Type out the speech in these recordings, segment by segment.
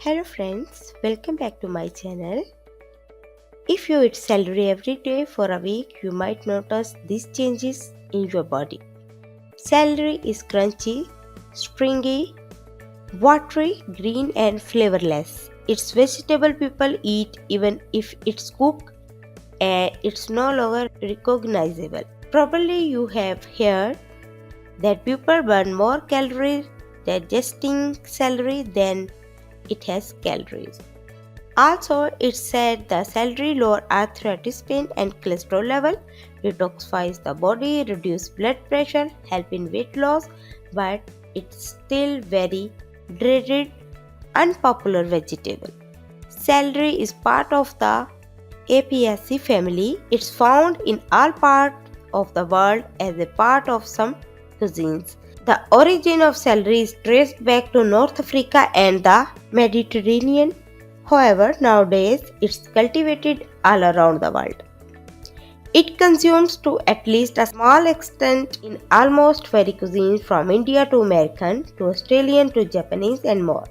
Hello friends, welcome back to my channel. If you eat celery every day for a week, you might notice these changes in your body. Celery is crunchy, stringy, watery, green and flavorless. It's vegetable people eat even if it's cooked and it's no longer recognizable. Probably you have heard that people burn more calories digesting celery than it has calories. Also, it's said the celery lower arthritis pain and cholesterol level, detoxifies the body, reduce blood pressure, help in weight loss, but it's still very dreaded, unpopular vegetable. Celery is part of the Apiaceae family. It's found in all parts of the world as a part of some cuisines. The origin of celery is traced back to North Africa and the Mediterranean. However, nowadays it's cultivated all around the world. It consumes to at least a small extent in almost every cuisine from India to American to Australian to Japanese and more.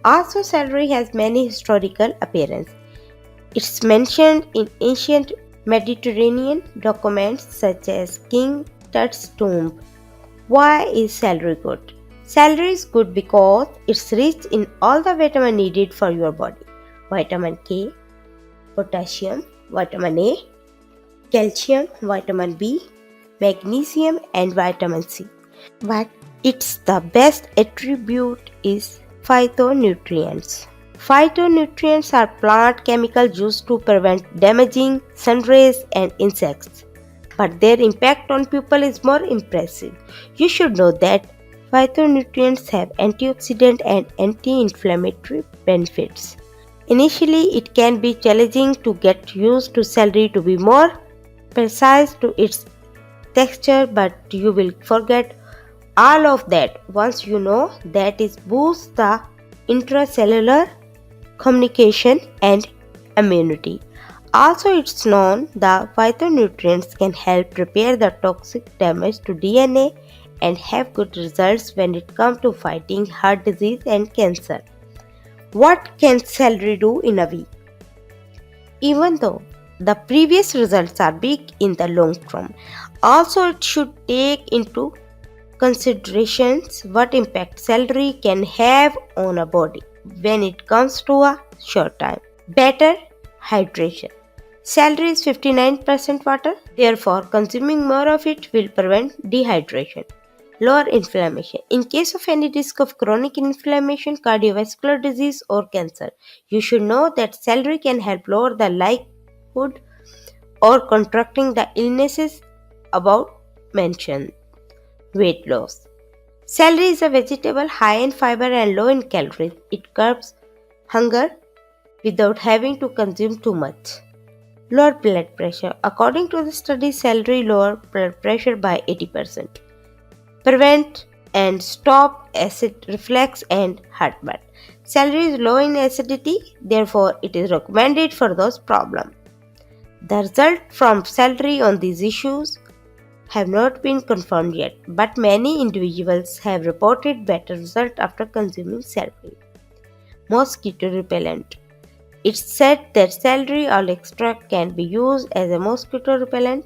Also, celery has many historical appearances. It's mentioned in ancient Mediterranean documents such as King Tut's tomb. Why is celery good? Celery is good because it's rich in all the vitamin needed for your body. Vitamin K, potassium, vitamin A, calcium, vitamin B, magnesium and vitamin C. But its the best attribute is phytonutrients. Phytonutrients are plant chemicals used to prevent damaging sun rays and insects. But their impact on people is more impressive. You should know that phytonutrients have antioxidant and anti-inflammatory benefits. Initially, it can be challenging to get used to celery to be more precise to its texture, but you will forget all of that once you know that it boosts the intracellular communication and immunity. Also, it's known the phytonutrients can help repair the toxic damage to DNA and have good results when it comes to fighting heart disease and cancer. What can celery do in a week? Even though the previous results are big in the long term, also it should take into considerations what impact celery can have on a body when it comes to a short time. Better hydration. Celery is 59% water, therefore consuming more of it will prevent dehydration. Lower inflammation. In case of any risk of chronic inflammation, cardiovascular disease or cancer, you should know that celery can help lower the likelihood or contracting the illnesses above mentioned. Weight loss. Celery is a vegetable high in fiber and low in calories. It curbs hunger without having to consume too much. Lower blood pressure. According to the study, celery lower blood pressure by 80%. Prevent and stop acid reflux and heartburn. Celery is low in acidity, therefore it is recommended for those problems. The result from celery on these issues have not been confirmed yet, but many individuals have reported better results after consuming celery. Mosquito repellent. It's said that celery oil extract can be used as a mosquito repellent,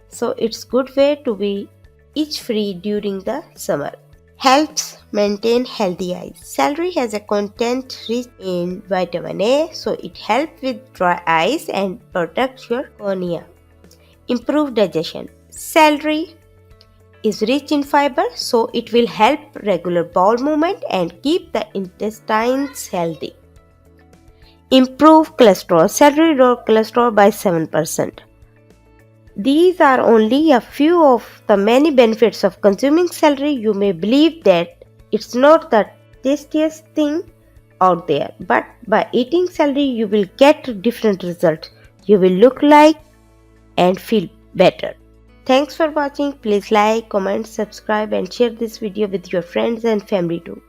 so it's good way to be itch free during the summer. Helps maintain healthy eyes. Celery has a content rich in vitamin A, so it helps with dry eyes and protects your cornea. Improve digestion. Celery is rich in fiber, so it will help regular bowel movement and keep the intestines healthy. Improve cholesterol. Celery lower cholesterol by 7%. These are only a few of the many benefits of consuming celery. You may believe that it's not the tastiest thing out there, but by eating celery you will get different results. You will look like and feel better. Thanks for watching. Please like, comment, subscribe and share this video with your friends and family too.